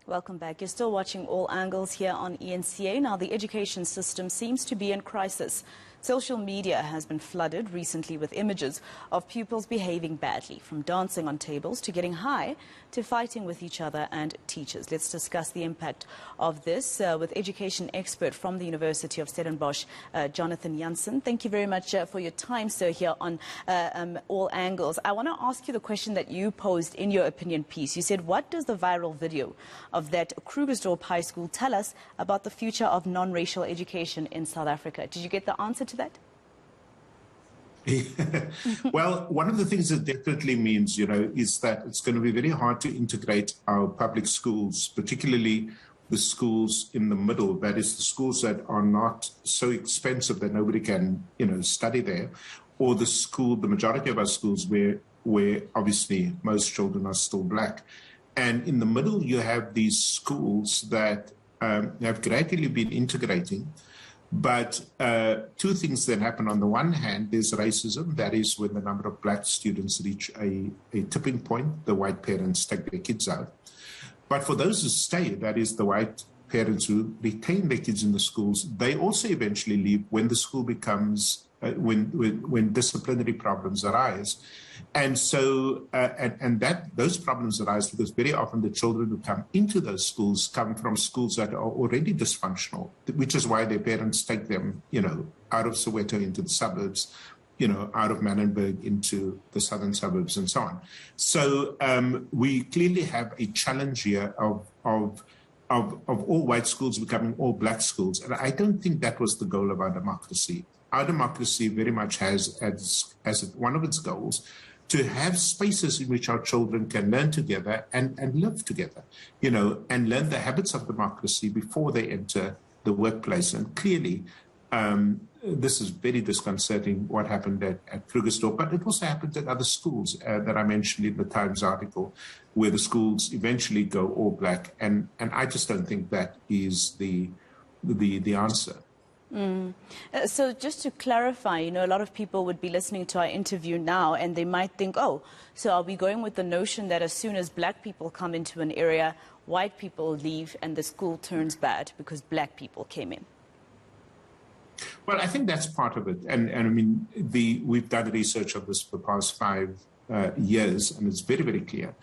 Welcome back. You're still watching All Angles here on eNCA. Now, the education system seems to be in crisis. Social media has been flooded recently with images of pupils behaving badly, from dancing on tables to getting high to fighting with each other and teachers. Let's discuss the impact of this with education expert from the University of Stellenbosch, Jansen. Thank you very much for your time, sir, here on All Angles. I want to ask you the question that you posed in your opinion piece. You said, what does the viral video of that Krugersdorp High School tell us about the future of non-racial education in South Africa? Did you get the answer to that? Well, one of the things it definitely means, is that it's going to be very hard to integrate our public schools, particularly the schools in the middle, that is the schools that are not so expensive that nobody can, study there, or the majority of our schools where obviously most children are still black. And in the middle, you have these schools that have gradually been integrating. But two things that happen. On the one hand, there's racism. That is when the number of black students reach a tipping point, the white parents take their kids out. But for those who stay, that is the white parents who retain their kids in the schools, they also eventually leave when the school becomes, when disciplinary problems arise. And so, those problems arise because very often the children who come into those schools come from schools that are already dysfunctional, which is why their parents take them, out of Soweto into the suburbs, out of Manenberg into the southern suburbs and so on. So we clearly have a challenge here of all white schools becoming all black schools. And I don't think that was the goal of our democracy. Our democracy very much has as one of its goals to have spaces in which our children can learn together and live together, and learn the habits of democracy before they enter the workplace. And clearly, this is very disconcerting what happened at Krugersdorp, but it also happened at other schools that I mentioned in the Times article, where the schools eventually go all black. And I just don't think that is the answer. So just to clarify, a lot of people would be listening to our interview now and they might think, oh, so are we going with the notion that as soon as black people come into an area, white people leave and the school turns bad because black people came in? Well, I think that's part of it. And I mean, we've done research of this for the past 5 years, and it's very, very clear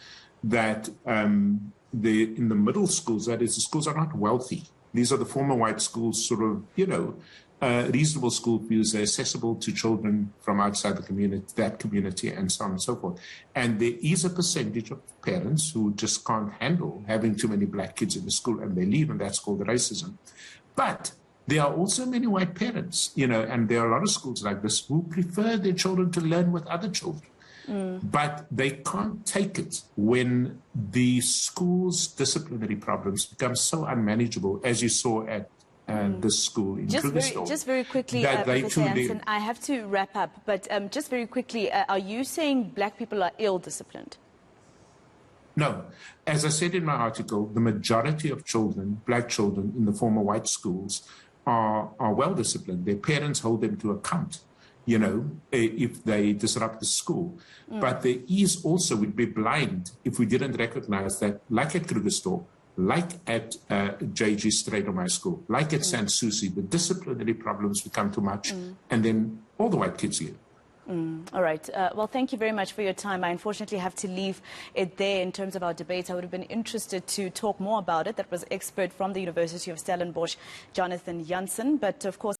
that in the middle schools, that is, the schools are not wealthy. These are the former white schools, sort of, reasonable school fees. They're accessible to children from outside the community, that community, and so on and so forth. And there is a percentage of parents who just can't handle having too many black kids in the school, and they leave, and that's called racism. But there are also many white parents, and there are a lot of schools like this who prefer their children to learn with other children. But they can't take it when the school's disciplinary problems become so unmanageable, as you saw at this school in Krugersdorp. Just very quickly, Professor Jansen, I have to wrap up, but just very quickly, are you saying black people are ill-disciplined? No. As I said in my article, the majority of children, black children in the former white schools, are well-disciplined. Their parents hold them to account, if they disrupt the school. But there is also, we'd be blind if we didn't recognize that, like at Krugersdorp, like at JG Stratham School, like at Sansusi, the disciplinary problems become too much, and then all the white kids leave. All right. Well, thank you very much for your time. I unfortunately have to leave it there in terms of our debate. I would have been interested to talk more about it. That was expert from the University of Stellenbosch, Jansen. But of course,